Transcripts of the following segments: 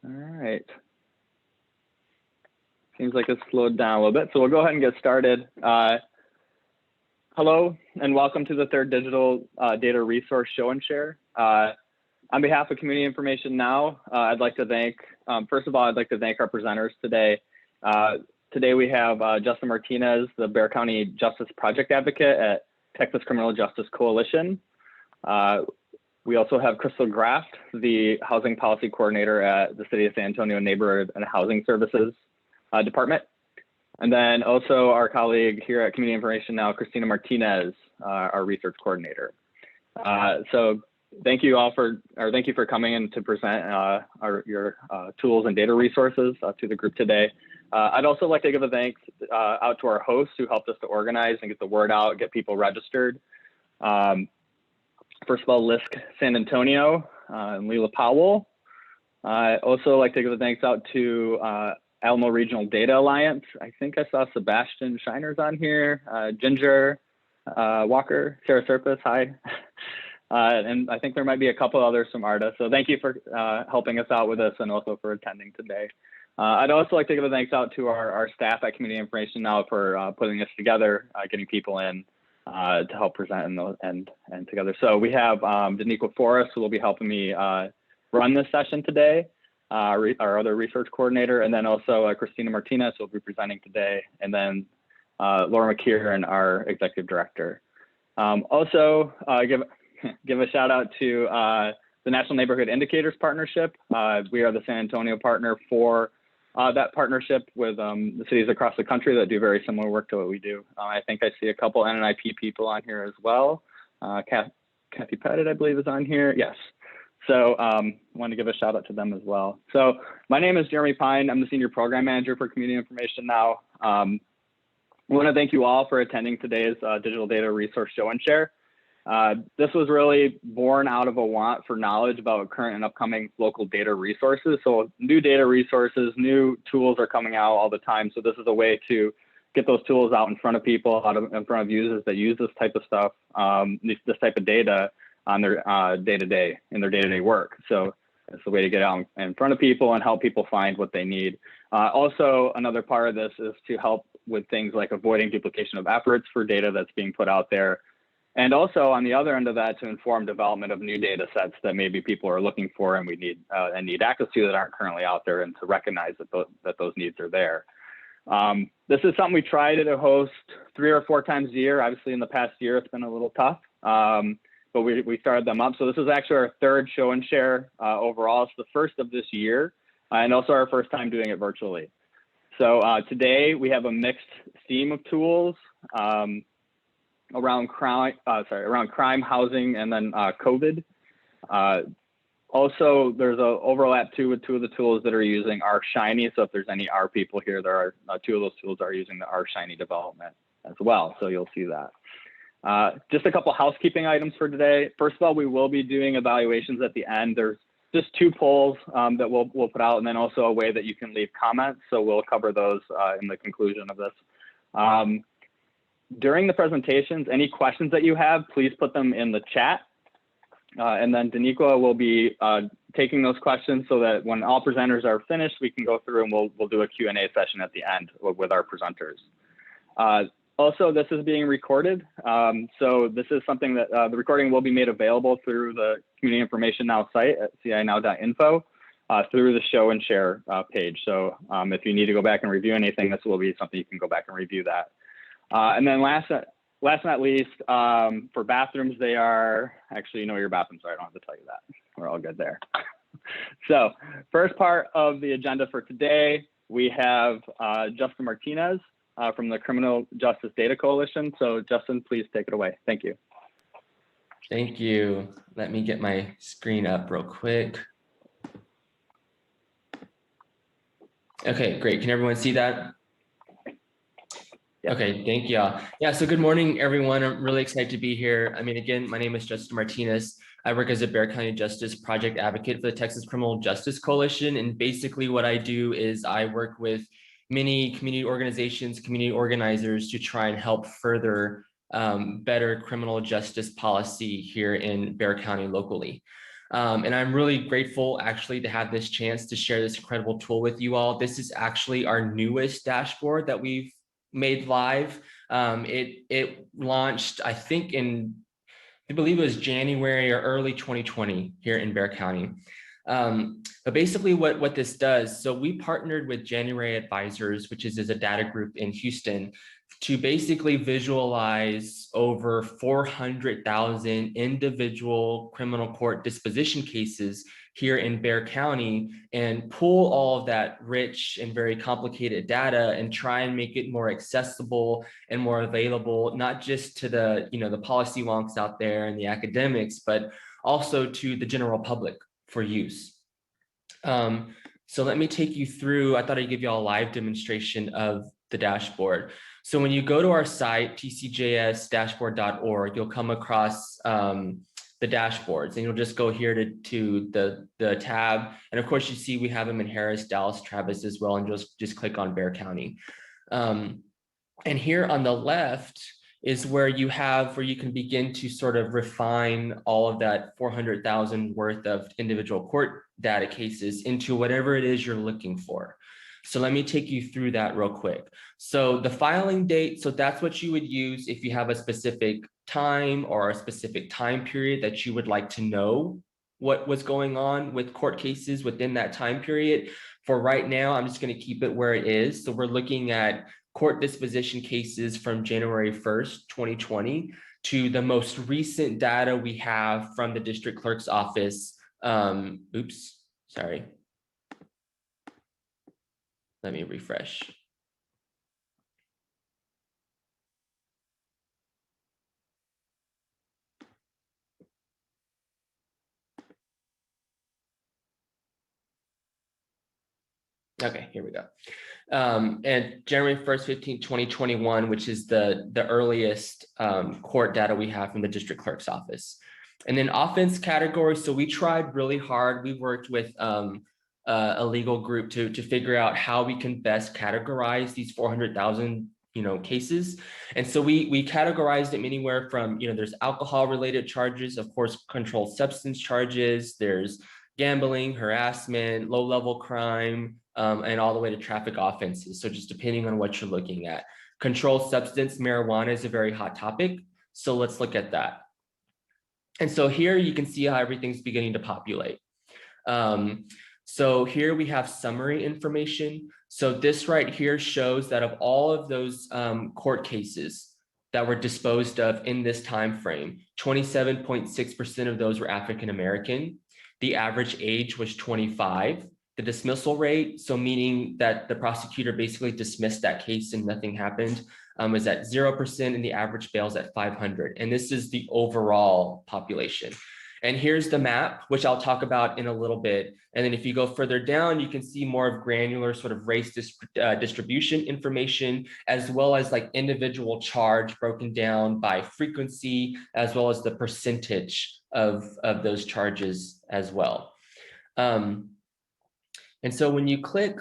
All right. Seems like it's slowed down a little bit, so we'll go ahead and get started. Hello, and welcome to the third Digital Data Resource Show and Share. On behalf of Community Information Now, I'd like to thank, first of all, I'd like to thank our presenters today. Today we have Justin Martinez, the Bexar County Justice Project Advocate at Texas Criminal Justice Coalition. We also have Crystal Graft, the Housing Policy Coordinator at the City of San Antonio Neighborhood and Housing Services Department. And then also our colleague here at Community Information Now, Christina Martinez, our Research Coordinator. So thank you all thank you for coming in to present your tools and data resources to the group today. I'd also like to give a thanks out to our hosts who helped us to organize and get the word out, get people registered. First of all, LISC San Antonio and Leela Powell. I also like to give a thanks out to Alamo Regional Data Alliance. I think I saw Sebastian Shiner's on here, Ginger Walker, Sarah Serpis, hi. And I think there might be a couple others from ARDA. So thank you for helping us out with this and also for attending today. I'd also like to give a thanks out to our staff at Community Information Now for putting this together, getting people in to help present and together. So we have Daniqua Forrest, who will be helping me run this session today, our other research coordinator, and then also Christina Martinez, who will be presenting today, and then Laura McKeon, our executive director. Also, give a shout out to the National Neighborhood Indicators Partnership. We are the San Antonio partner for that partnership with the cities across the country that do very similar work to what we do. I think I see a couple NNIP people on here as well. Kathy Pettit, I believe, is on here. Yes. So I want to give a shout out to them as well. So my name is Jeremy Pine. I'm the Senior Program Manager for Community Information Now. I want to thank you all for attending today's Digital Data Resource Show and Share. This was really born out of a want for knowledge about current and upcoming local data resources. So new data resources, new tools are coming out all the time. So this is a way to get those tools out in front of people, in front of users that use this type of stuff, this type of data on their day-to-day work. So it's a way to get out in front of people and help people find what they need. Also, another part of this is to help with things like avoiding duplication of efforts for data that's being put out there. And also on the other end of that, to inform development of new data sets that maybe people are looking for and we need access to that aren't currently out there, and to recognize that those needs are there. This is something we try to host 3 or 4 times a year. Obviously in the past year, it's been a little tough, but we started them up. So this is actually our 3rd show and share overall. It's the first of this year, and also our first time doing it virtually. So today we have a mixed theme of tools. Around crime, housing, and then COVID. Also, there's an overlap too with 2 of the tools that are using R Shiny. So if there's any R people here, there are 2 of those tools are using the R Shiny development as well. So you'll see that. Just a couple housekeeping items for today. First of all, we will be doing evaluations at the end. There's just 2 polls that we'll put out, and then also a way that you can leave comments. So we'll cover those in the conclusion of this. During the presentations, any questions that you have, please put them in the chat. And then Daniqua will be taking those questions so that when all presenters are finished, we can go through and we'll do a Q&A session at the end with our presenters. Also, this is being recorded. So this is something that the recording will be made available through the Community Information Now site at cinow.info through the show and share page. So if you need to go back and review anything, this will be something you can go back and review that. And then last but not least, for bathrooms, they are, actually, you know your bathrooms are, I don't have to tell you that. We're all good there. So first part of the agenda for today, we have Justin Martinez from the Criminal Justice Data Coalition. So Justin, please take it away. Thank you. Thank you. Let me get my screen up real quick. Okay, great. Can everyone see that? Okay, thank you. Yeah, so good morning, everyone. I'm really excited to be here. I mean, again, my name is Justin Martinez. I work as a Bexar County Justice Project Advocate for the Texas Criminal Justice Coalition. And basically what I do is I work with many community organizations, community organizers to try and help further better criminal justice policy here in Bexar County locally. And I'm really grateful actually to have this chance to share this incredible tool with you all. This is actually our newest dashboard that we've made live. It launched, I think I believe it was January or early 2020 here in Bexar County. But basically what this does, so we partnered with January Advisors, which is a data group in Houston, to basically visualize over 400,000 individual criminal court disposition cases here in Bexar County and pull all of that rich and very complicated data and try and make it more accessible and more available, not just to the, the policy wonks out there and the academics, but also to the general public for use. So let me take you through, I thought I'd give you all a live demonstration of the dashboard. So when you go to our site, tcjsdashboard.org, you'll come across the dashboards, and you'll just go here to the tab. And of course, you see we have them in Harris, Dallas, Travis as well, and just click on Bexar County. And here on the left is where you can begin to sort of refine all of that 400,000 worth of individual court data cases into whatever it is you're looking for. So let me take you through that real quick. So the filing date, so that's what you would use if you have a specific time or a specific time period that you would like to know what was going on with court cases within that time period. For right now, I'm just going to keep it where it is. So we're looking at court disposition cases from January 1st, 2020 to the most recent data we have from the district clerk's office. Oops, sorry. Let me refresh. Okay, here we go. And January 1st, 15th, 2021, which is the earliest court data we have from the district clerk's office. And then offense category. So we tried really hard. We worked with a legal group to figure out how we can best categorize these 400,000 cases. And so we categorized them anywhere from, there's alcohol related charges, of course, controlled substance charges, there's gambling, harassment, low level crime, and all the way to traffic offenses. So just depending on what you're looking at. Controlled substance, marijuana is a very hot topic. So let's look at that. And so here you can see how everything's beginning to populate. So here we have summary information. So this right here shows that of all of those court cases that were disposed of in this time frame, 27.6% of those were African American. The average age was 25. The dismissal rate, so meaning that the prosecutor basically dismissed that case and nothing happened, was at 0%, and the average bail is at 500. And this is the overall population. And here's the map, which I'll talk about in a little bit. And then if you go further down, you can see more of granular sort of race distribution information, as well as like individual charge broken down by frequency, as well as the percentage of those charges as well. And so when you click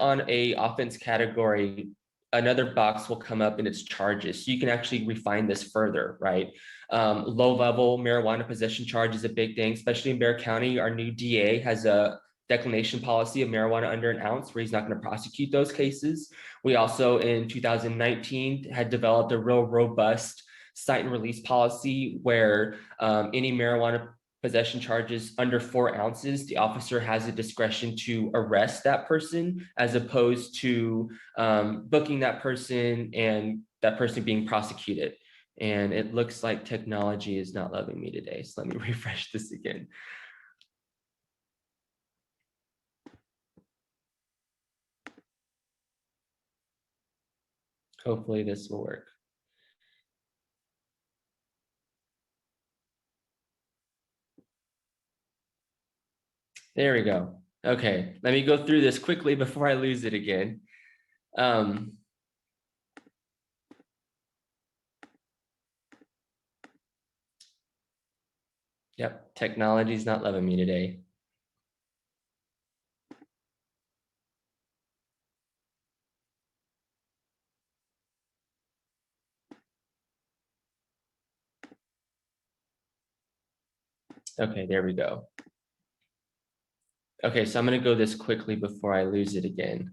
on a offense category, another box will come up and it's charges. So you can actually refine this further, right? Low level marijuana possession charge is a big thing, especially in Bexar County. Our new DA has a declination policy of marijuana under an ounce where he's not going to prosecute those cases. We also in 2019 had developed a real robust cite and release policy where any marijuana possession charges under 4 ounces, the officer has the discretion to arrest that person as opposed to booking that person and that person being prosecuted. And it looks like technology is not loving me today. So let me refresh this again. Hopefully this will work. There we go. Okay, let me go through this quickly before I lose it again. Yep, technology's not loving me today. Okay, there we go. Okay, so I'm going to go this quickly before I lose it again.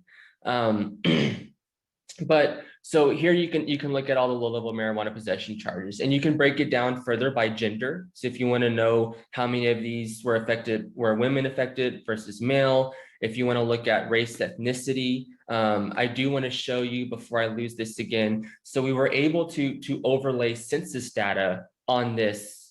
But so here you can look at all the low-level marijuana possession charges, and you can break it down further by gender. So if you want to know how many of these were women affected versus male, if you want to look at race, ethnicity, I do want to show you before I lose this again. So we were able to overlay census data on this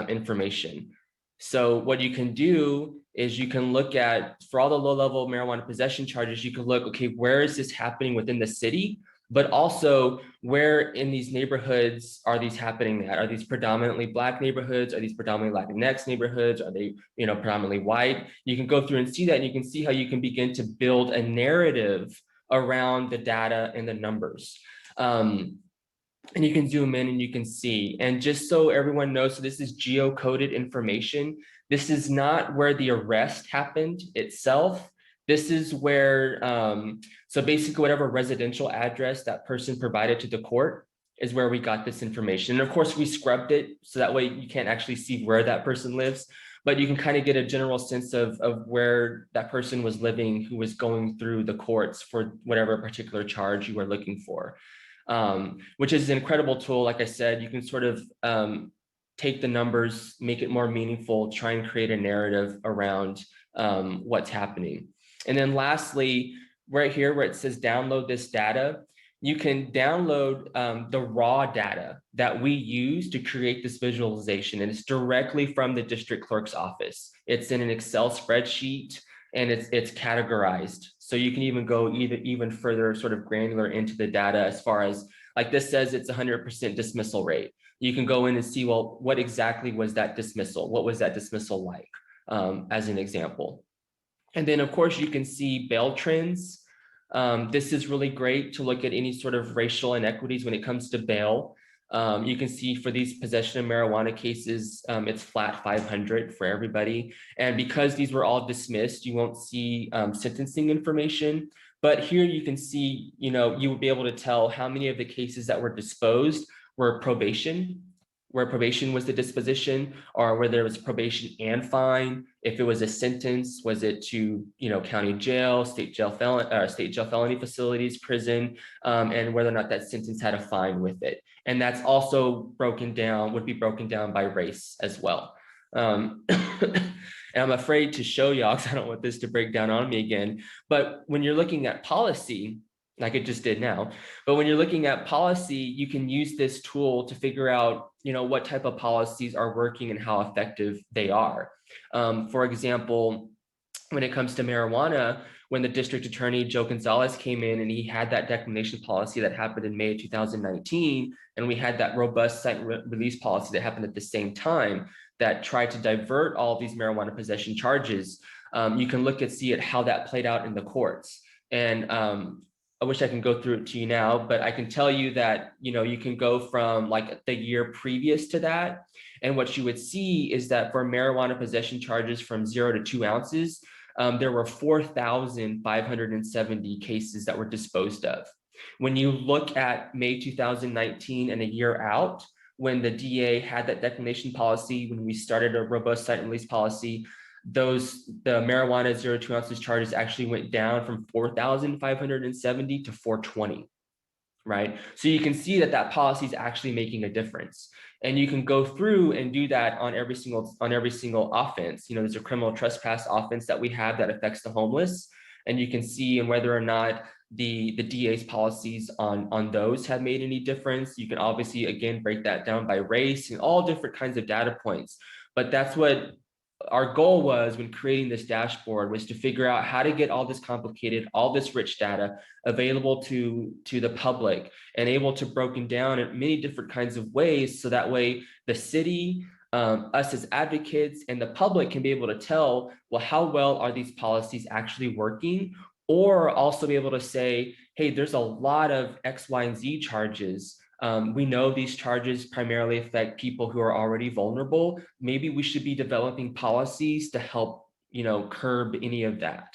information. So what you can do is you can look at, for all the low-level marijuana possession charges, you can look, okay, where is this happening within the city? But also, where in these neighborhoods are these happening at? Are these predominantly Black neighborhoods? Are these predominantly Latinx neighborhoods? Are they, predominantly white? You can go through and see that, and you can see how you can begin to build a narrative around the data and the numbers. And you can zoom in and you can see. And just so everyone knows, so this is geocoded information. This is not where the arrest happened itself. This is where, so basically whatever residential address that person provided to the court is where we got this information. And of course we scrubbed it, so that way you can't actually see where that person lives, but you can kind of get a general sense of where that person was living who was going through the courts for whatever particular charge you were looking for. Which is an incredible tool. Like I said, you can sort of take the numbers, make it more meaningful, try and create a narrative around what's happening. And then lastly, right here where it says download this data, you can download the raw data that we use to create this visualization. And it's directly from the district clerk's office. It's in an Excel spreadsheet, and it's categorized. So you can even go even further sort of granular into the data, as far as, like this says it's 100% dismissal rate. You can go in and see, well, what exactly was that dismissal? What was that dismissal like, as an example? And then of course you can see bail trends. This is really great to look at any sort of racial inequities when it comes to bail. You can see for these possession of marijuana cases, it's flat 500 for everybody. And because these were all dismissed, you won't see sentencing information. But here you can see, you will be able to tell how many of the cases that were disposed were probation, where probation was the disposition, or where there was probation and fine. If it was a sentence, was it to county jail, state jail felony facilities, prison, and whether or not that sentence had a fine with it. And that's also would be broken down by race as well. And I'm afraid to show y'all, because I don't want this to break down on me again. But when you're looking at policy, like it just did now, but when you're looking at policy, you can use this tool to figure out, what type of policies are working and how effective they are. For example, when it comes to marijuana, when the district attorney, Joe Gonzalez, came in and he had that declination policy that happened in May of 2019, and we had that robust site release policy that happened at the same time that tried to divert all of these marijuana possession charges, you can look and see at how that played out in the courts. And I wish I can go through it to you now, but I can tell you that, you can go from like the year previous to that. And what you would see is that for marijuana possession charges from 0 to 2 ounces, there were 4,570 cases that were disposed of. When you look at May 2019 and a year out, when the DA had that declination policy, when we started a robust site release policy, the marijuana 0 to 2 ounces charges actually went down from 4,570 to 420, right? So you can see that policy is actually making a difference. And you can go through and do that on every single offense. There's a criminal trespass offense that we have that affects the homeless, and you can see whether or not the DA's policies on those have made any difference. You can obviously, again, break that down by race and all different kinds of data points. But that's what our goal was when creating this dashboard, was to figure out how to get all this complicated, all this rich data available to the public and able to broken down in many different kinds of ways. So that way the city, us as advocates, and the public can be able to tell, well, how well are these policies actually working? Or also be able to say, hey, there's a lot of X, Y, and Z charges. We know these charges primarily affect people who are already vulnerable. Maybe we should be developing policies to help, curb any of that,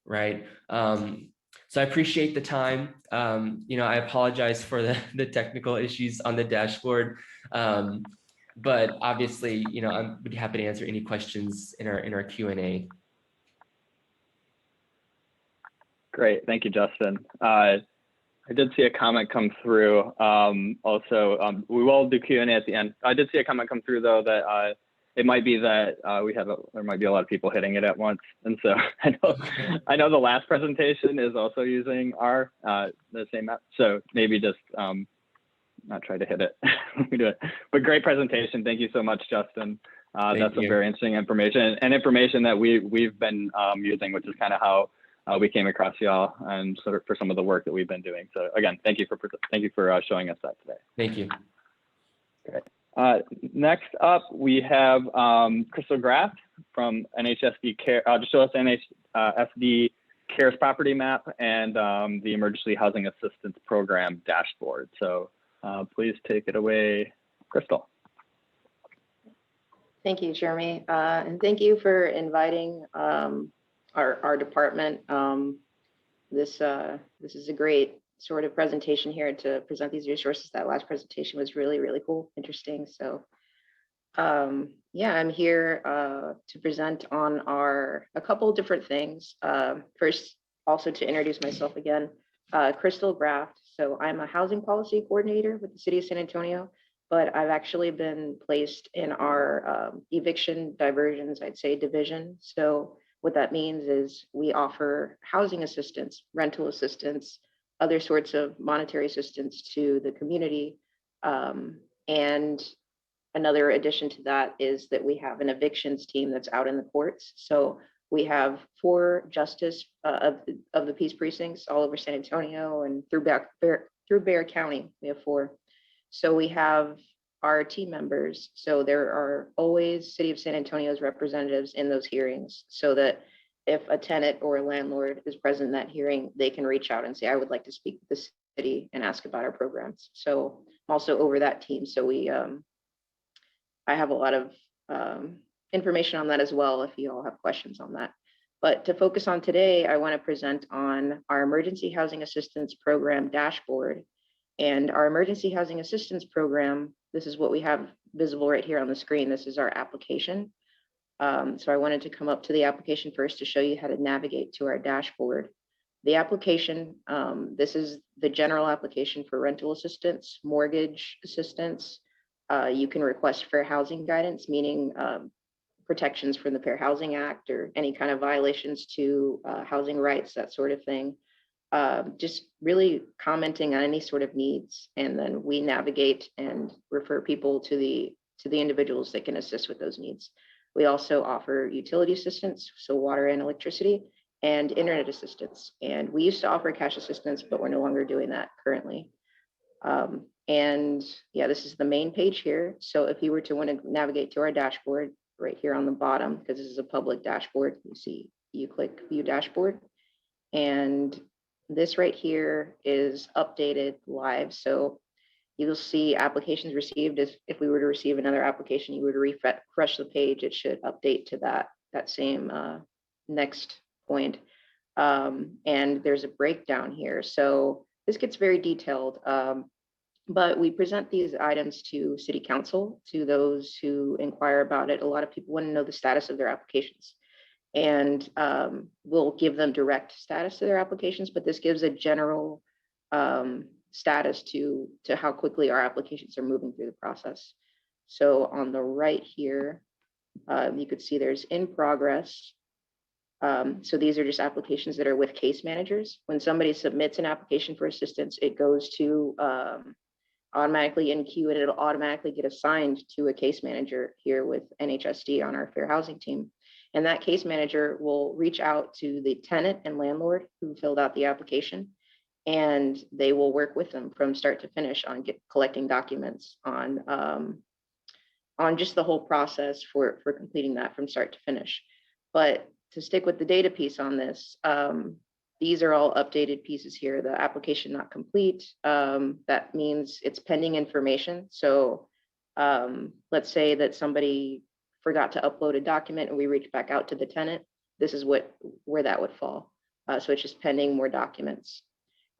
right? So I appreciate the time. I apologize for the technical issues on the dashboard. but obviously, I'm would be happy to answer any questions in our Q&A. Great, thank you, Justin. I did see a comment come through. We will do Q&A at the end. I did see a comment come through though that it might be that there might be a lot of people hitting it at once, and so I know the last presentation is also using the same app. So maybe just not try to hit it when we do it. But great presentation. Thank you so much, Justin. That's some very interesting information and information that we've been using, which is kind of how we came across y'all and sort of for some of the work that we've been doing. So again, thank you for showing us that today. Thank you. Great. Next up, we have Crystal Graff from NHSD Care, just show us NHSD Cares property map and the Emergency Housing Assistance Program dashboard. So please take it away, Crystal. Thank you, Jeremy. And thank you for inviting our department. This is a great sort of presentation here to present these resources. That last presentation was really, really cool, interesting. So yeah, I'm here to present on a couple different things. First, also to introduce myself again, Crystal Graff. So I'm a housing policy coordinator with the City of San Antonio, but I've actually been placed in our eviction diversions, I'd say, division. So what that means is we offer housing assistance, rental assistance, other sorts of monetary assistance to the community. And another addition to that is that we have an evictions team that's out in the courts. So we have 4 justice of the peace precincts all over San Antonio and through Bexar County, we have 4. So we have our team members. So there are always City of San Antonio's representatives in those hearings, so that if a tenant or a landlord is present in that hearing, they can reach out and say, I would like to speak with the city and ask about our programs. So I'm also over that team. So I have a lot of information on that as well, if you all have questions on that. But to focus on today, I want to present on our Emergency Housing Assistance Program dashboard. And our Emergency Housing Assistance Program, this is what we have visible right here on the screen. This is our application. So I wanted to come up to the application first to show you how to navigate to our dashboard. The application, this is the general application for rental assistance, mortgage assistance. You can request fair housing guidance, meaning protections from the Fair Housing Act or any kind of violations to housing rights, that sort of thing. Just really commenting on any sort of needs, and then we navigate and refer people to the individuals that can assist with those needs. We also offer utility assistance, so water and electricity, and internet assistance. And we used to offer cash assistance, but we're no longer doing that currently. And yeah, this is the main page here. So if you were to want to navigate to our dashboard right here on the bottom, because this is a public dashboard, you click View Dashboard, and this right here is updated live. So you'll see applications received. If we were to receive another application, you would refresh the page. It should update to that same next point. And there's a breakdown here. So this gets very detailed, but we present these items to City Council, to those who inquire about it. A lot of people want to know the status of their applications. And we'll give them direct status to their applications, but this gives a general status to how quickly our applications are moving through the process. So on the right here, you could see there's in progress. So these are just applications that are with case managers. When somebody submits an application for assistance, it goes to automatically in queue, and it'll automatically get assigned to a case manager here with NHSD on our fair housing team. And that case manager will reach out to the tenant and landlord who filled out the application, and they will work with them from start to finish on collecting documents, on just the whole process for completing that from start to finish. But to stick with the data piece on this, these are all updated pieces here. The application not complete, that means it's pending information. So let's say that somebody forgot to upload a document and we reach back out to the tenant. This is where that would fall. So it's just pending more documents.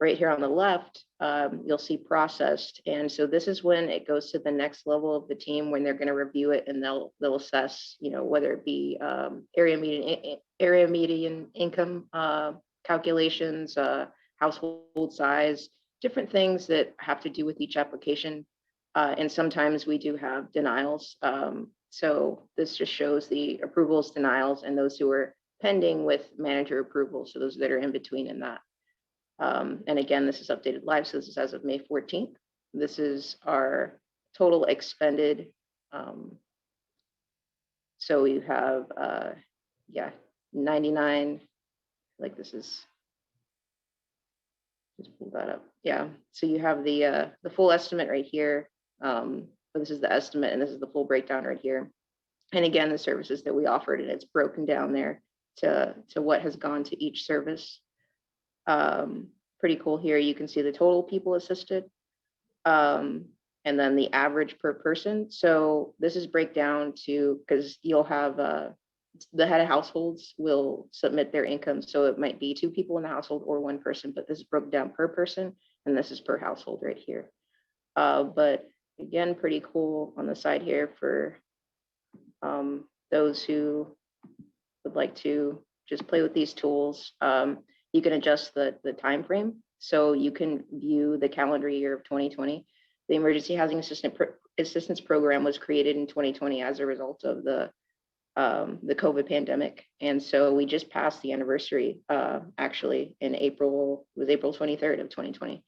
right here on the left, you'll see processed. And so this is when it goes to the next level of the team, when they're going to review it, and they'll assess, whether it be area median income calculations, household size, different things that have to do with each application. And sometimes we do have denials. So this just shows the approvals, denials, and those who are pending with manager approval. So those that are in between in that. And again, this is updated live. So this is as of May 14th. This is our total expended. So we have, 99, like this is, just pull that up. Yeah, so you have the full estimate right here. But this is the estimate, and this is the full breakdown right here. And again, the services that we offered, and it's broken down there to what has gone to each service. Pretty cool here. You can see the total people assisted, and then the average per person. So this is breakdown to, because you'll have the head of households will submit their income. So it might be 2 people in the household or 1 person, but this is broken down per person, and this is per household right here. But again, pretty cool on the side here for those who would like to just play with these tools. You can adjust the time frame, so you can view the calendar year of 2020. The Emergency Housing Assistance Program was created in 2020 as a result of the COVID pandemic, and so we just passed the anniversary actually in April. It was April 23rd of 2020.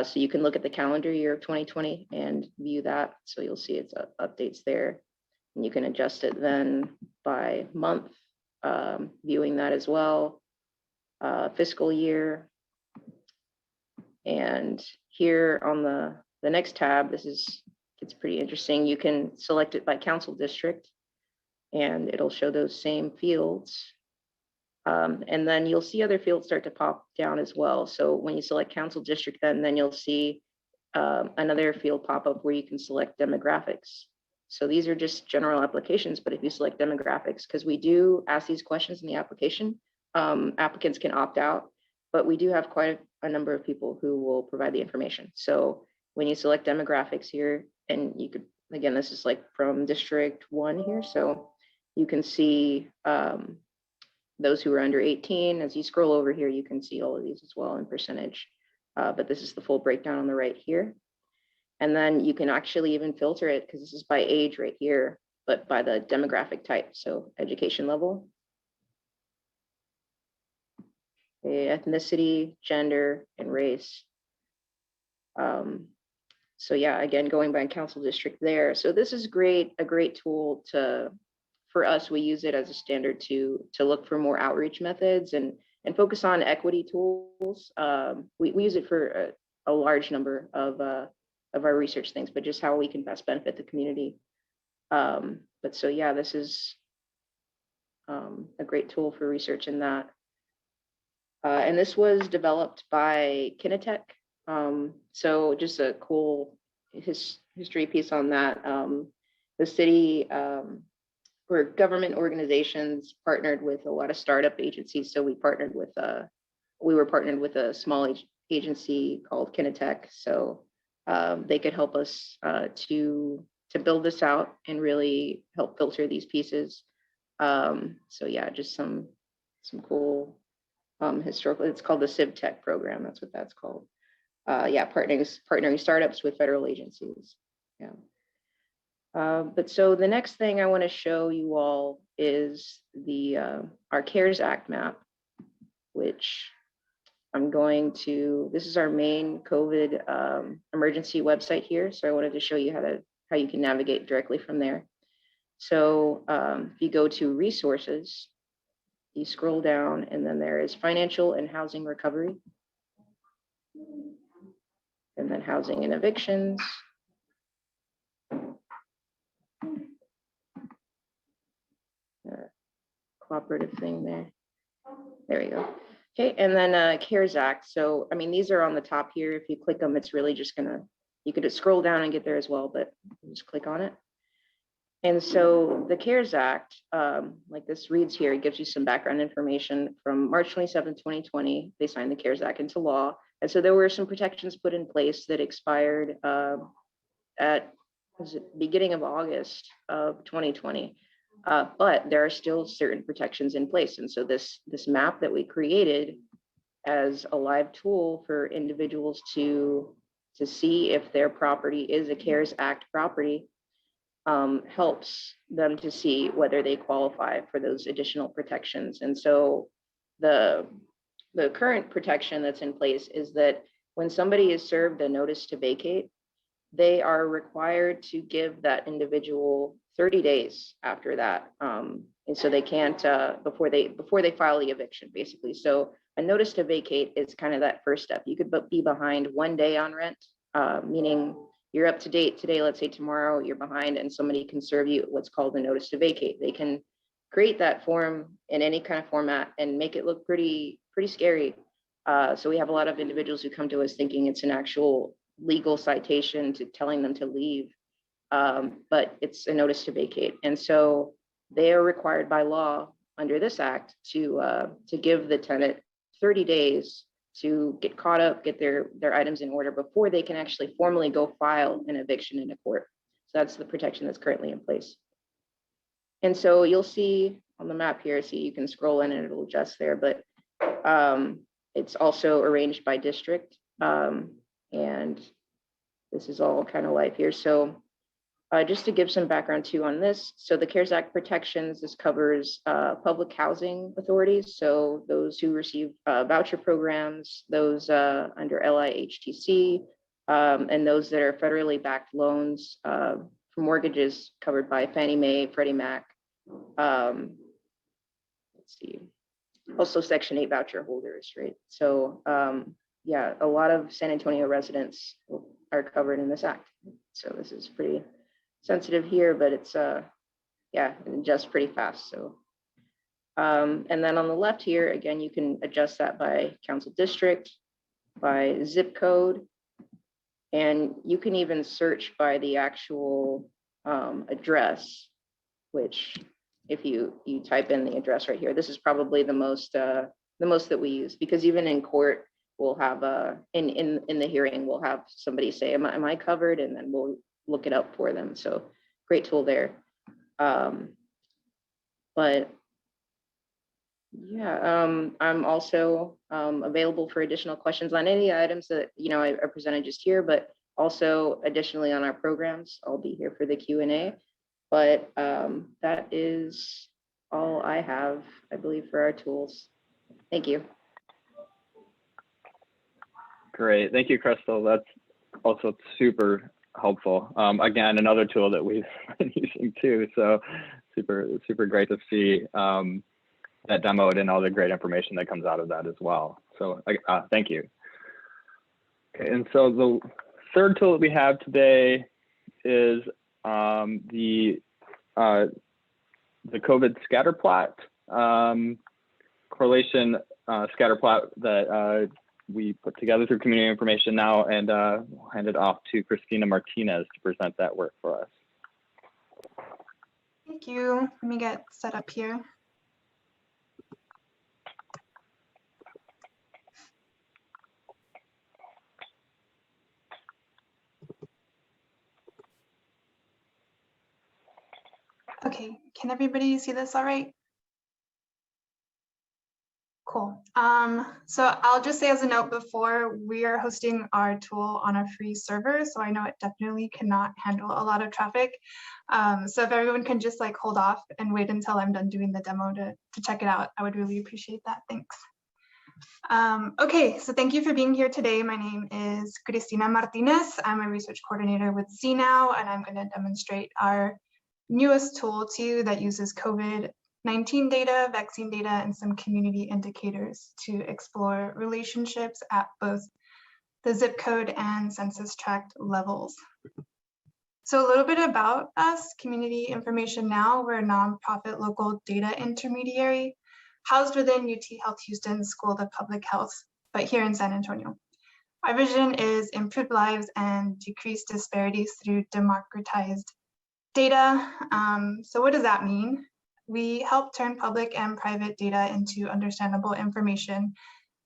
So you can look at the calendar year of 2020 and view that. So you'll see it's updates there, and you can adjust it then by month, viewing that as well. Fiscal year. And here on the next tab, it's pretty interesting. You can select it by council district, and it'll show those same fields. And then you'll see other fields start to pop down as well. So when you select council district, then you'll see another field pop up where you can select demographics. So these are just general applications, but if you select demographics, because we do ask these questions in the application, applicants can opt out, but we do have quite a number of people who will provide the information. So when you select demographics here, and you could, again, this is like from District 1 here, so you can see those who are under 18. As you scroll over here, you can see all of these as well in percentage, but this is the full breakdown on the right here. And then you can actually even filter it, because this is by age right here, but by the demographic type, so education level, ethnicity, gender, and race. So yeah, again, going by council district there. So this is great, a great tool for us. We use it as a standard to look for more outreach methods and focus on equity tools. We use it for a large number of our research things, but just how we can best benefit the community. But so yeah, this is a great tool for research in that. And this was developed by Kinetech. So just a cool history piece on that. The city or government organizations partnered with a lot of startup agencies. So we were partnered with a small agency called Kinetech. So they could help us to build this out and really help filter these pieces. So yeah, just some cool historical. It's called the CivTech program. That's what that's called. Yeah, partnering startups with federal agencies. Yeah. But so the next thing I want to show you all is our CARES Act map, which this is our main COVID emergency website here. So I wanted to show you how you can navigate directly from there. So if you go to resources, you scroll down, and then there is financial and housing recovery, and then housing and evictions. Cooperative thing there. There we go. Okay, and then CARES Act. So, I mean, these are on the top here. If you click them, it's really just you could just scroll down and get there as well, but just click on it. And so the CARES Act, like this reads here, it gives you some background information. From March 27, 2020, they signed the CARES Act into law. And so there were some protections put in place that expired at beginning of August of 2020. But there are still certain protections in place. And so this map that we created as a live tool for individuals to see if their property is a CARES Act property helps them to see whether they qualify for those additional protections. And so the current protection that's in place is that when somebody is served a notice to vacate, they are required to give that individual 30 days after that. And so they can't, before they file the eviction, basically. So a notice to vacate is kind of that first step. You could be behind 1 day on rent, meaning you're up to date today, let's say tomorrow you're behind, and somebody can serve you what's called a notice to vacate. They can create that form in any kind of format and make it look pretty scary. So we have a lot of individuals who come to us thinking it's an actual legal citation to telling them to leave, but it's a notice to vacate. And so they are required by law under this act to give the tenant 30 days to get caught up, get their items in order before they can actually formally go file an eviction in a court. So that's the protection that's currently in place. And so you'll see on the map here, see you can scroll in and it'll adjust there, but it's also arranged by district. And this is all kind of live here. So just to give some background too on this, so the CARES Act protections, this covers public housing authorities, so those who receive voucher programs, those under LIHTC, and those that are federally backed loans for mortgages covered by Fannie Mae, Freddie Mac. Let's see, also Section 8 voucher holders, right? So yeah, a lot of San Antonio residents are covered in this act. So this is pretty sensitive here, but it's yeah, it adjusts pretty fast. So and then on the left here, again, you can adjust that by council district, by zip code, and you can even search by the actual address, which if you type in the address right here, this is probably the most that we use, because even in court we'll have in the hearing we'll have somebody say, am I covered, and then we'll look it up for them. So great tool there. But yeah, I'm also available for additional questions on any items that I presented just here, but also additionally on our programs. I'll be here for the Q&A. But that is all I have, I believe, for our tools. Thank you. Great, thank you, Crystal. That's also super helpful. Again, another tool that we've been using too. So super great to see that demoed and all the great information that comes out of that as well. So thank you. Okay, and so the third tool that we have today is the COVID Scatterplot correlation Scatterplot that we put together through Community Information Now, and we'll hand it off to Christina Martinez to present that work for us. Thank you. Let me get set up here. Okay, can everybody see this all right? Cool. So I'll just say as a note before, we are hosting our tool on a free server, so I know it definitely cannot handle a lot of traffic. So if everyone can just hold off and wait until I'm done doing the demo to check it out, I would really appreciate that. Thanks. Okay, so thank you for being here today. My name is Cristina Martinez. I'm a research coordinator with CNOW, and I'm going to demonstrate our newest tool to you that uses COVID-19 data, vaccine data, and some community indicators to explore relationships at both the zip code and census tract levels. So a little bit about us, Community Information Now. We're a nonprofit local data intermediary housed within UT Health Houston School of Public Health, but here in San Antonio. Our vision is improved lives and decrease disparities through democratized data. So what does that mean? We help turn public and private data into understandable information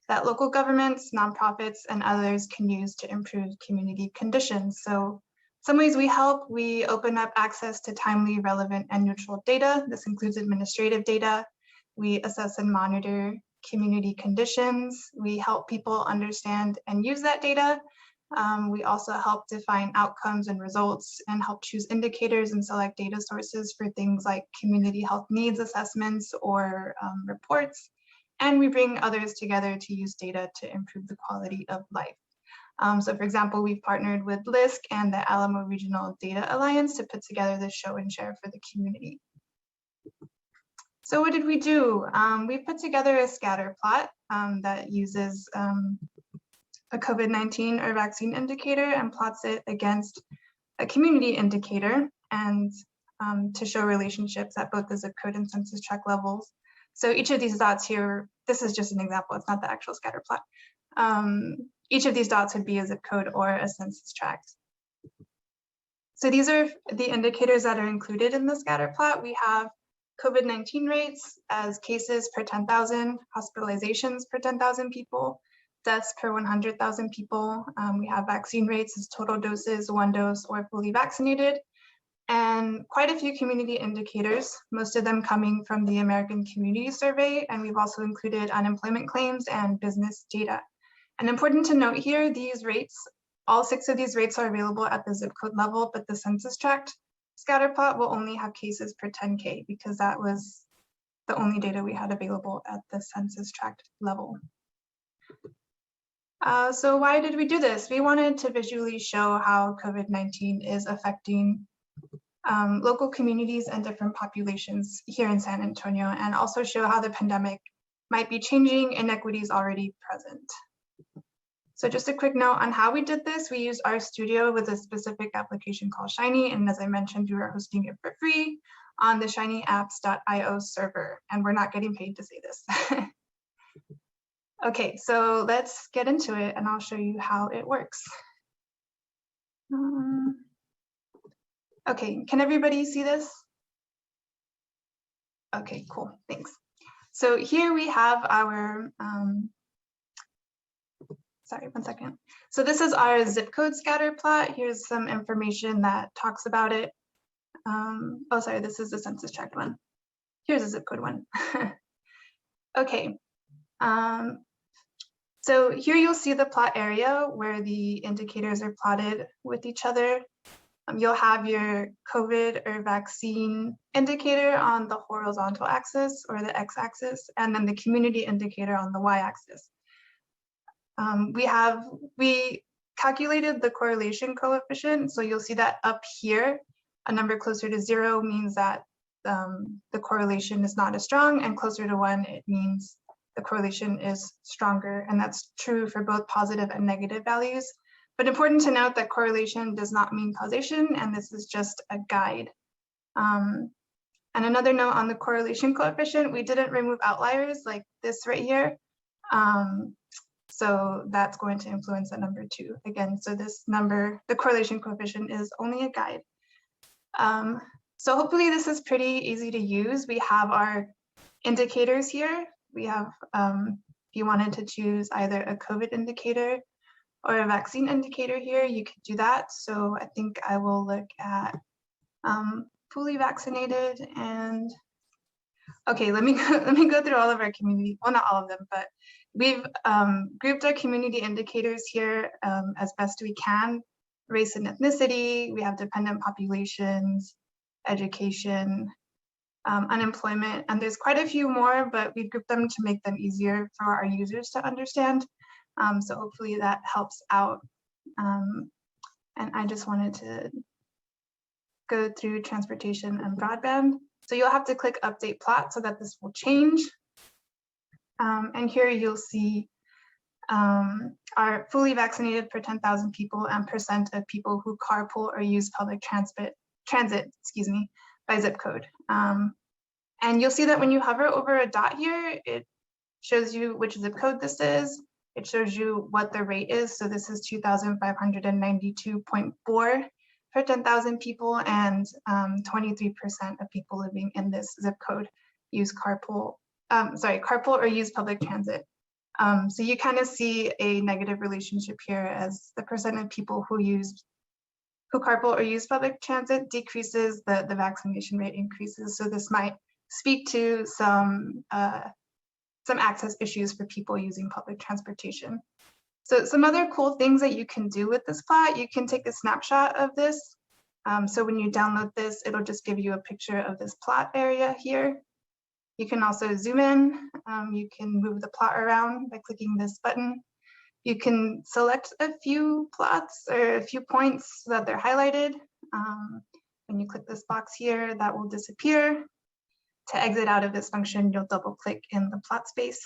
that local governments, nonprofits, and others can use to improve community conditions. So some ways we help, we open up access to timely, relevant, and neutral data. This includes administrative data. We assess and monitor community conditions. We help people understand and use that data. We also help define outcomes and results and help choose indicators and select data sources for things like community health needs assessments or reports. And we bring others together to use data to improve the quality of life. So for example, we've partnered with LISC and the Alamo Regional Data Alliance to put together this show and share for the community. So what did we do? We put together a Scatterplot that uses a COVID-19 or vaccine indicator and plots it against a community indicator and to show relationships at both the zip code and census tract levels. So each of these dots here, this is just an example, it's not the actual scatter plot. Each of these dots would be a zip code or a census tract. So these are the indicators that are included in the scatter plot. We have COVID-19 rates as cases per 10,000, hospitalizations per 10,000 people, deaths per 100,000 people. We have vaccine rates as total doses, 1 dose, or fully vaccinated, and quite a few community indicators, most of them coming from the American Community Survey, and we've also included unemployment claims and business data. And important to note here, these rates, all 6 of these rates are available at the zip code level, but the census tract scatterplot will only have cases per 10K because that was the only data we had available at the census tract level. So why did we do this? We wanted to visually show how COVID-19 is affecting local communities and different populations here in San Antonio, and also show how the pandemic might be changing inequities already present. So just a quick note on how we did this. We used RStudio with a specific application called Shiny, and as I mentioned, we are hosting it for free on the shinyapps.io server, and we're not getting paid to say this. Okay, so let's get into it and I'll show you how it works. Okay, can everybody see this? Okay, cool, thanks. So here we have our, sorry, 1 second. So this is our zip code scatter plot. Here's some information that talks about it. Oh, sorry, this is the census tract one. Here's a zip code one. Okay. So here you'll see the plot area where the indicators are plotted with each other. You'll have your COVID or vaccine indicator on the horizontal axis or the x-axis, and then the community indicator on the y-axis. We calculated the correlation coefficient, so you'll see that up here, a number closer to 0 means that the correlation is not as strong, and closer to 1, it means the correlation is stronger, and that's true for both positive and negative values. But important to note that correlation does not mean causation, and this is just a guide. And another note on the correlation coefficient, we didn't remove outliers like this right here. So that's going to influence that number too. Again, so this number, the correlation coefficient is only a guide. So hopefully this is pretty easy to use. We have our indicators here. We have, if you wanted to choose either a COVID indicator or a vaccine indicator here, you could do that. So I think I will look at fully vaccinated and, okay, let me go through all of our community, well, not all of them, but we've grouped our community indicators here as best we can. Race and ethnicity, we have dependent populations, education, unemployment, and there's quite a few more, but we've grouped them to make them easier for our users to understand. So hopefully that helps out. And I just wanted to go through transportation and broadband. So you'll have to click update plot so that this will change. And here you'll see our fully vaccinated per 10,000 people and percent of people who carpool or use public transit, by zip code. And you'll see that when you hover over a dot here, it shows you which zip code this is. It shows you what the rate is. So this is 2,592.4 per 10,000 people, and 23% of people living in this zip code use carpool or use public transit. So you kind of see a negative relationship here as the percent of people who carpool or use public transit decreases, the vaccination rate increases. So this might speak to some access issues for people using public transportation. So some other cool things that you can do with this plot, you can take a snapshot of this. So when you download this, it'll just give you a picture of this plot area here. You can also zoom in. You can move the plot around by clicking this button. You can select a few plots or a few points so that they're highlighted. When you click this box here, that will disappear. To exit out of this function, you'll double click in the plot space.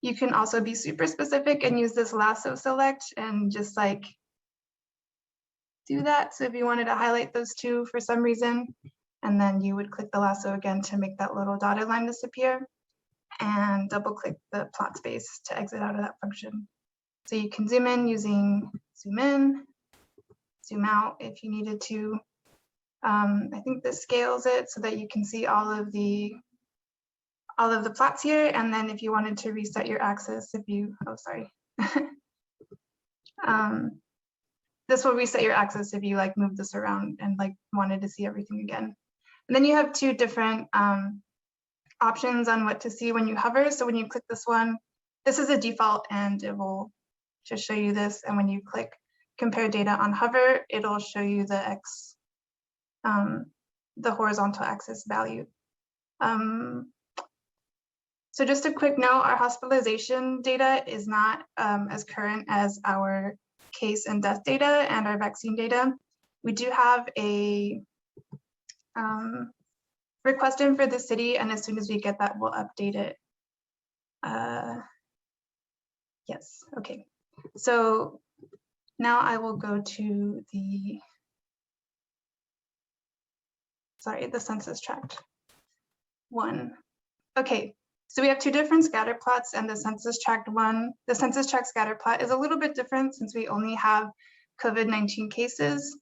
You can also be super specific and use this lasso select and just like do that. So if you wanted to highlight those two for some reason, and then you would click the lasso again to make that little dotted line disappear and double click the plot space to exit out of that function. So you can zoom in using zoom in, zoom out if you needed to. I think this scales it so that you can see all of the plots here. And then if you wanted to reset your axis, this will reset your axis if you like move this around and like wanted to see everything again. And then you have two different options on what to see when you hover. So when you click this one, this is a default and it will just show you this. And when you click compare data on hover, it'll show you the the horizontal axis value. So just a quick note, our hospitalization data is not as current as our case and death data and our vaccine data. We do have a request in for the city, and as soon as we get that, we'll update it. Yes, okay. So now I will go to the census tract one. Okay, so we have two different scatter plots, and the census tract scatter plot is a little bit different since we only have COVID-19 cases.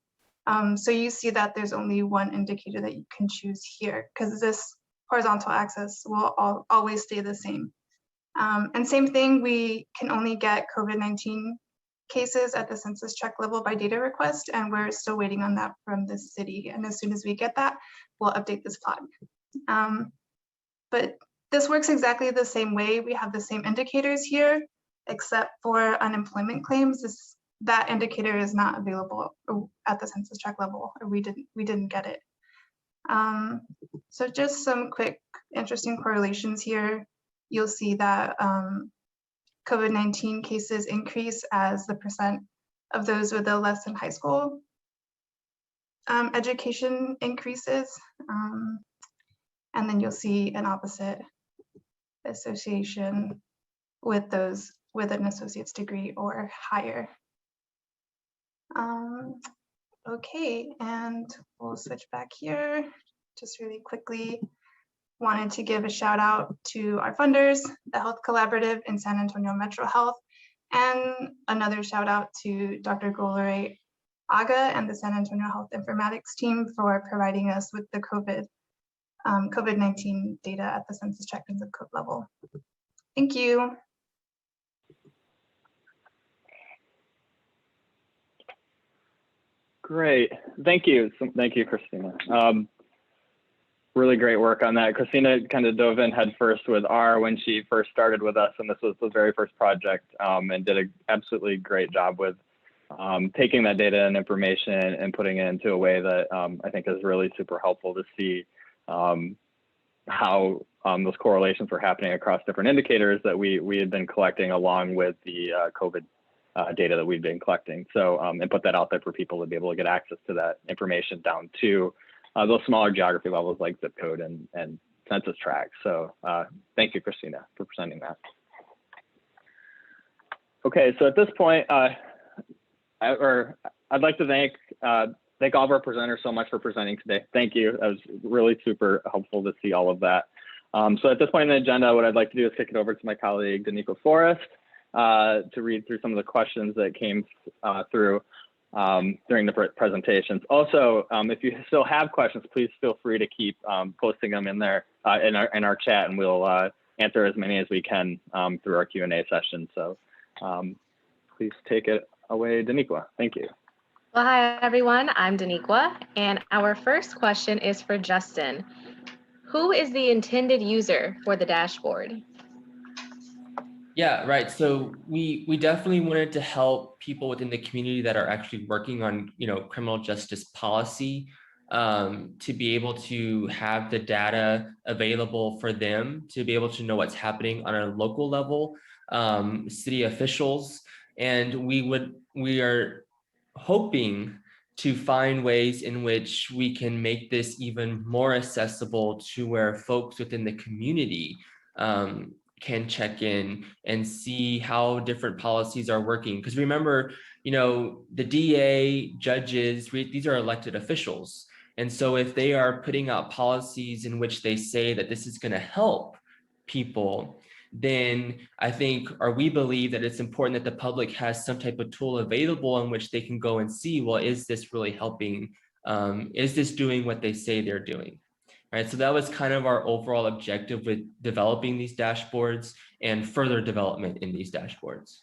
So you see that there's only one indicator that you can choose here because this horizontal axis will always stay the same. And same thing, we can only get COVID-19 cases at the census tract level by data request, and we're still waiting on that from the city. And as soon as we get that, we'll update this plot. But this works exactly the same way. We have the same indicators here, except for unemployment claims. That indicator is not available at the census tract level, or we didn't get it. So just some quick interesting correlations here. You'll see that COVID-19 cases increase as the percent of those with a less than high school education increases. And then you'll see an opposite association with those with an associate's degree or higher. Okay, and we'll switch back here. Just really quickly, wanted to give a shout out to our funders, the Health Collaborative in San Antonio Metro Health, and another shout out to Dr. Golare Aga and the San Antonio Health Informatics team for providing us with the COVID-19 data at the census tract and zip code level. Thank you. Great, thank you. Thank you, Christina. Really great work on that. Christina kind of dove in head first with R when she first started with us, and this was the very first project, and did an absolutely great job with taking that data and information and putting it into a way that I think is really super helpful to see how those correlations were happening across different indicators that we had been collecting along with the COVID data that we've been collecting. So, and put that out there for people to be able to get access to that information down to those smaller geography levels like zip code and census tract. So thank you, Christina, for presenting that. Okay, so at this point, I'd like to thank all of our presenters so much for presenting today. Thank you. That was really super helpful to see all of that. So at this point in the agenda, what I'd like to do is kick it over to my colleague, Danico Forrest, to read through some of the questions that came through during the presentations. Also, if you still have questions, please feel free to keep posting them in there in our chat, and we'll answer as many as we can through our Q&A session. So please take it away, Daniqua. Thank you. Well, hi, everyone. I'm Daniqua, and our first question is for Justin. Who is the intended user for the dashboard? Yeah, right. So we definitely wanted to help people within the community that are actually working on, criminal justice policy, to be able to have the data available for them, to be able to know what's happening on a local level, city officials, and we are hoping to find ways in which we can make this even more accessible to where folks within the community can check in and see how different policies are working. Because remember, the DA, judges, these are elected officials. And so if they are putting out policies in which they say that this is going to help people, then I think, or we believe that it's important that the public has some type of tool available in which they can go and see, well, is this really helping? Is this doing what they say they're doing? Right, so that was kind of our overall objective with developing these dashboards and further development in these dashboards.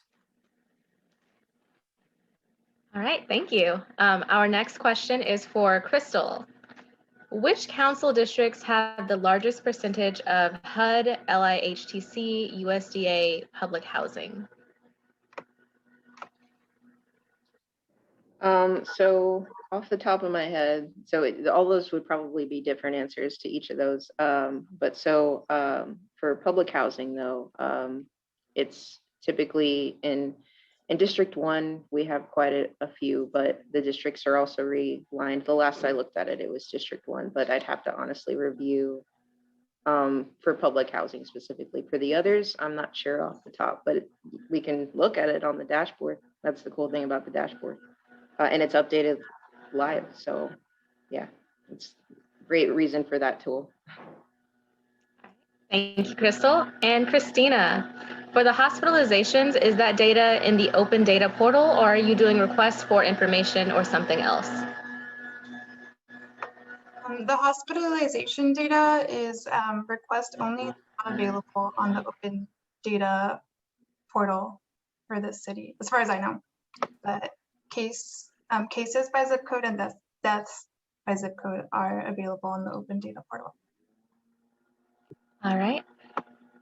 All right, thank you. Our next question is for Crystal. Which council districts have the largest percentage of HUD, LIHTC, USDA public housing? So off the top of my head, all those would probably be different answers to each of those. For public housing though, it's typically in District 1, we have quite a few, but the districts are also relined. The last I looked at it, it was District 1, but I'd have to honestly review for public housing specifically. For the others, I'm not sure off the top, but we can look at it on the dashboard. That's the cool thing about the dashboard. And it's updated live. So yeah, it's a great reason for that tool. Thank you, Crystal. And Christina, for the hospitalizations, is that data in the open data portal, or are you doing requests for information or something else? The hospitalization data is request only, not available on the open data portal for the city, as far as I know. But cases by zip code and deaths by zip code are available on the open data portal. All right.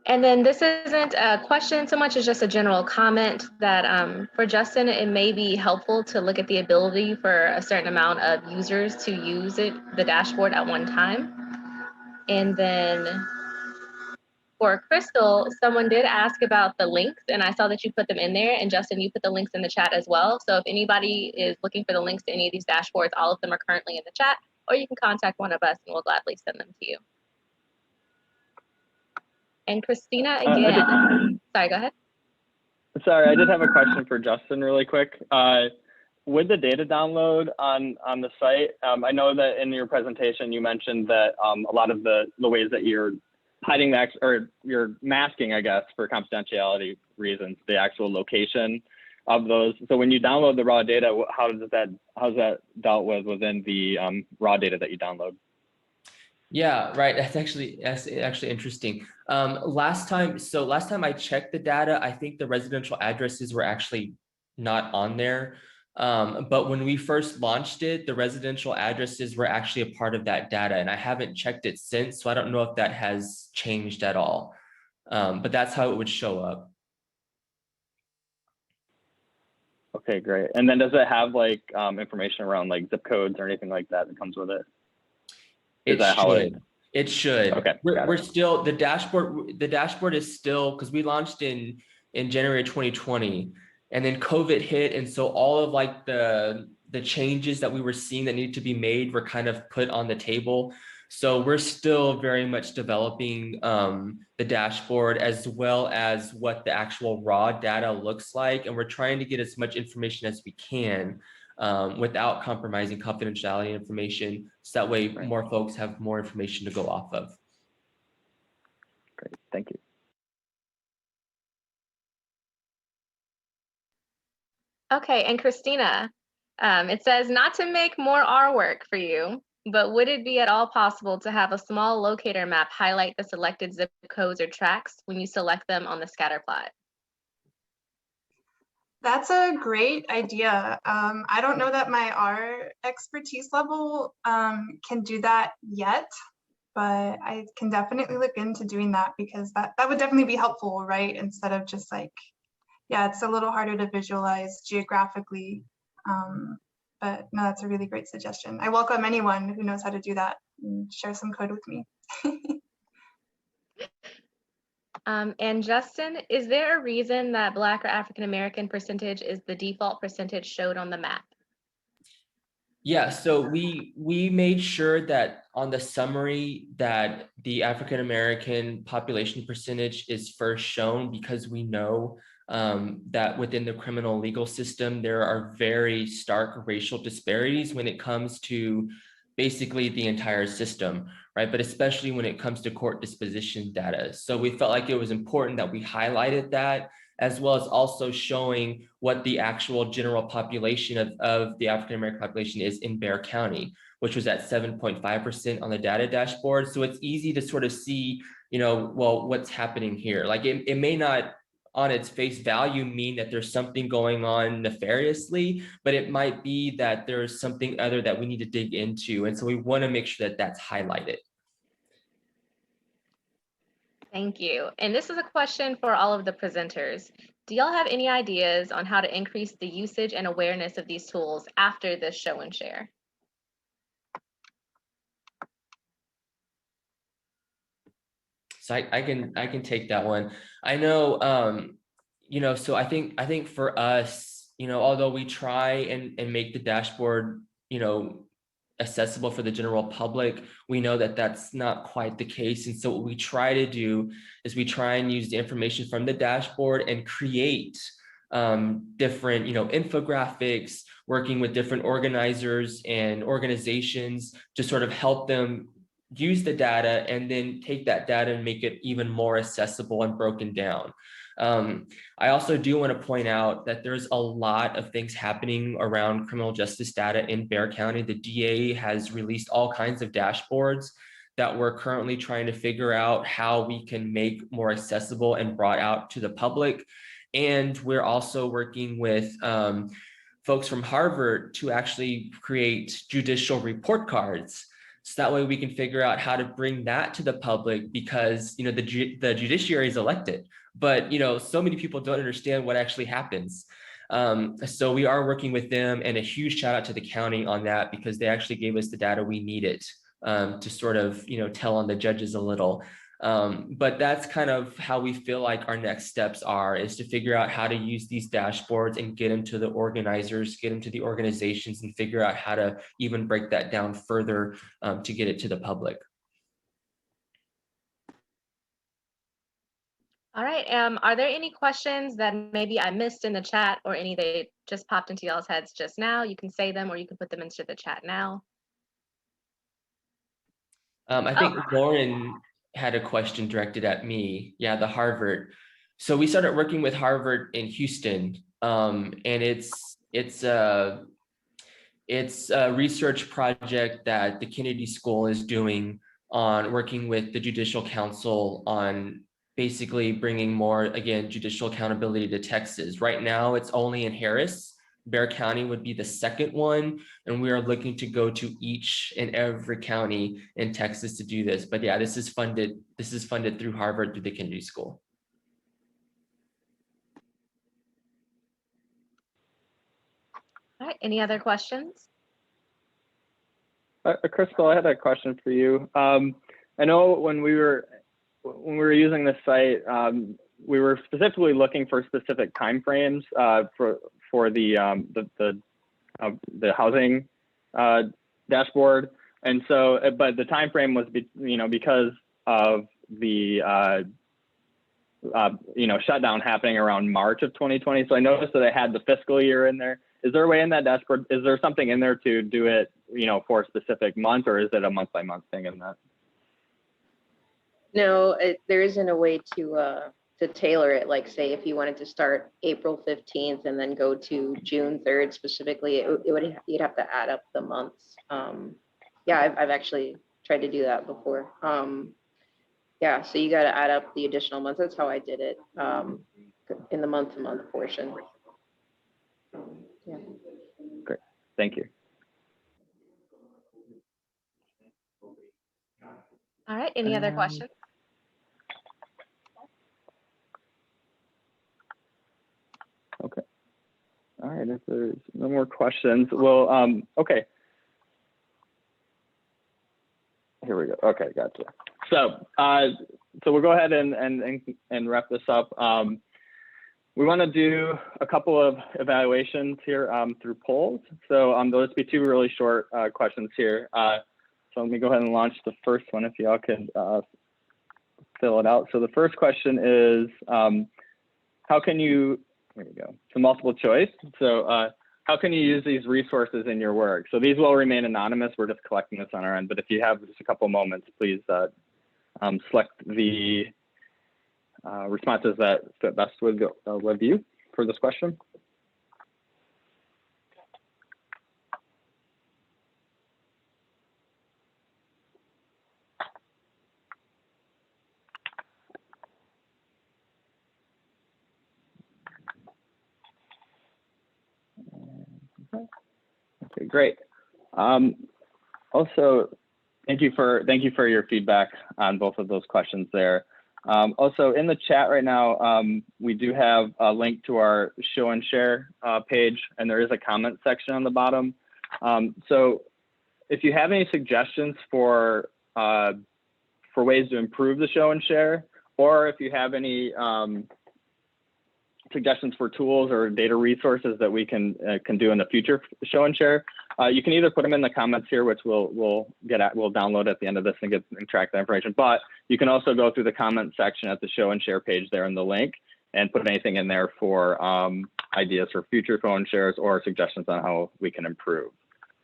And then this isn't a question so much as just a general comment that for Justin, it may be helpful to look at the ability for a certain amount of users to use the dashboard at one time. And then for Crystal, someone did ask about the links, and I saw that you put them in there, and Justin, you put the links in the chat as well. So if anybody is looking for the links to any of these dashboards, all of them are currently in the chat, or you can contact one of us and we'll gladly send them to you. And Christina, again, sorry, go ahead. Sorry, I did have a question for Justin really quick. With the data download on the site, I know that in your presentation you mentioned that a lot of the ways that you're hiding or you're masking, I guess, for confidentiality reasons, the actual location of those. So when you download the raw data, how's that dealt with within the raw data that you download? Yeah, right. That's actually interesting. Last time I checked the data, I think the residential addresses were actually not on there. But when we first launched it, the residential addresses were actually a part of that data, and I haven't checked it since, so I don't know if that has changed at all. But that's how it would show up. Okay, great. And then does it have like information around like zip codes or anything like that comes with it? It should. Okay. We're still, the dashboard is still, because we launched in January 2020, and then COVID hit, and so all of like the changes that we were seeing that needed to be made were kind of put on the table. So we're still very much developing the dashboard as well as what the actual raw data looks like, and we're trying to get as much information as we can without compromising confidentiality information, so that way more folks have more information to go off of. Great, thank you. Okay, and Christina, it says not to make more R work for you, but would it be at all possible to have a small locator map highlight the selected zip codes or tracks when you select them on the scatter plot? That's a great idea. I don't know that my R expertise level can do that yet, but I can definitely look into doing that because that would definitely be helpful, right? Instead of just like, yeah, it's a little harder to visualize geographically. But no, that's a really great suggestion. I welcome anyone who knows how to do that and share some code with me. And Justin, is there a reason that Black or African American percentage is the default percentage showed on the map? Yeah, so we made sure that on the summary that the African American population percentage is first shown because we know that within the criminal legal system, there are very stark racial disparities when it comes to basically the entire system, right? But especially when it comes to court disposition data. So we felt like it was important that we highlighted that, as well as also showing what the actual general population of the African American population is in Bexar County, which was at 7.5% on the data dashboard. So it's easy to sort of see, well, what's happening here. Like it may not on its face value mean that there's something going on nefariously, but it might be that there's something other that we need to dig into. And so we want to make sure that that's highlighted. Thank you. And this is a question for all of the presenters. Do y'all have any ideas on how to increase the usage and awareness of these tools after this show and share? So I can take that one. I know, so I think for us, although we try and make the dashboard, accessible for the general public, we know that that's not quite the case. And so what we try to do is we try and use the information from the dashboard and create different, infographics, working with different organizers and organizations to sort of help them use the data and then take that data and make it even more accessible and broken down. I also do want to point out that there's a lot of things happening around criminal justice data in Bexar County. The DA has released all kinds of dashboards that we're currently trying to figure out how we can make more accessible and brought out to the public. And we're also working with folks from Harvard to actually create judicial report cards. So that way we can figure out how to bring that to the public because, the judiciary is elected, but, so many people don't understand what actually happens. So we are working with them, and a huge shout out to the county on that because they actually gave us the data we needed to sort of, tell on the judges a little. But that's kind of how we feel like our next steps are, is to figure out how to use these dashboards and get them to the organizers, get them to the organizations, and figure out how to even break that down further to get it to the public. All right, are there any questions that maybe I missed in the chat or any that just popped into y'all's heads just now? You can say them or you can put them into the chat now. I think Lauren had a question directed at me. Yeah, the Harvard. So we started working with Harvard in Houston, and it's a research project that the Kennedy School is doing on working with the Judicial Council on basically bringing more, again, judicial accountability to Texas. Right now, it's only in Harris. Bexar County would be the second one, and we are looking to go to each and every county in Texas to do this. But yeah, this is funded through Harvard, through the Kennedy School. All right, any other questions? Crystal, I had a question for you. I know when we were using this site, we were specifically looking for specific timeframes for the housing dashboard, and so, but the time frame was because of the shutdown happening around March of 2020. So I noticed that I had the fiscal year in there. Is there a way in that dashboard? Is there something in there to do it, for a specific month, or is it a month by month thing in that? No, there isn't a way to tailor it. Like, say, if you wanted to start April 15th and then go to June 3rd specifically, you'd have to add up the months. yeah, I've actually tried to do that before. Yeah, so you got to add up the additional months. That's how I did it in the month-to-month portion. Yeah. Great, thank you. All right, any other questions? Okay. All right, if there's no more questions, well, okay. Here we go. Okay, gotcha. So, so we'll go ahead and wrap this up. We want to do a couple of evaluations here through polls. So they'll just be two really short questions here. So let me go ahead and launch the first one if y'all could fill it out. So the first question is, how can you, there you go, so multiple choice. So how can you use these resources in your work? So these will remain anonymous. We're just collecting this on our end, but if you have just a couple moments, please select the responses that fit best with you for this question. Okay, great. Also, thank you for your feedback on both of those questions there. Also in the chat right now, we do have a link to our show and share page, and there is a comment section on the bottom. So if you have any suggestions for ways to improve the show and share, or if you have any suggestions for tools or data resources that we can do in the future show and share, you can either put them in the comments here, which we'll download at the end of this and track that information. But you can also go through the comment section at the show and share page there in the link and put anything in there for ideas for future show and shares or suggestions on how we can improve.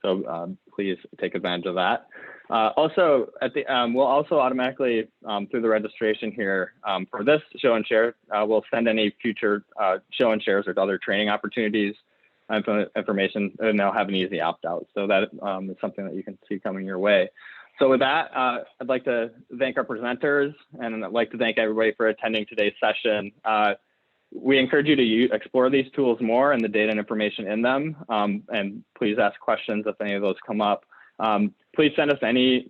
So please take advantage of that. Also, we'll also automatically, through the registration here for this show and share, we'll send any future show and shares or other training opportunities information, and they'll have an easy opt-out. So that is something that you can see coming your way. So with that, I'd like to thank our presenters, and I'd like to thank everybody for attending today's session. We encourage you to explore these tools more and the data and information in them, and please ask questions if any of those come up. Please send us any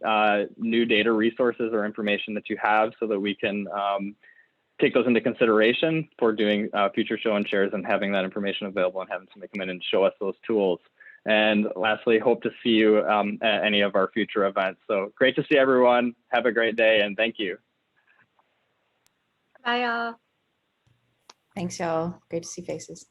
new data resources or information that you have so that we can take those into consideration for doing future show and shares and having that information available and having somebody come in and show us those tools. And lastly, hope to see you at any of our future events. So great to see everyone. Have a great day, and thank you. Bye, y'all. Thanks, y'all. Great to see faces.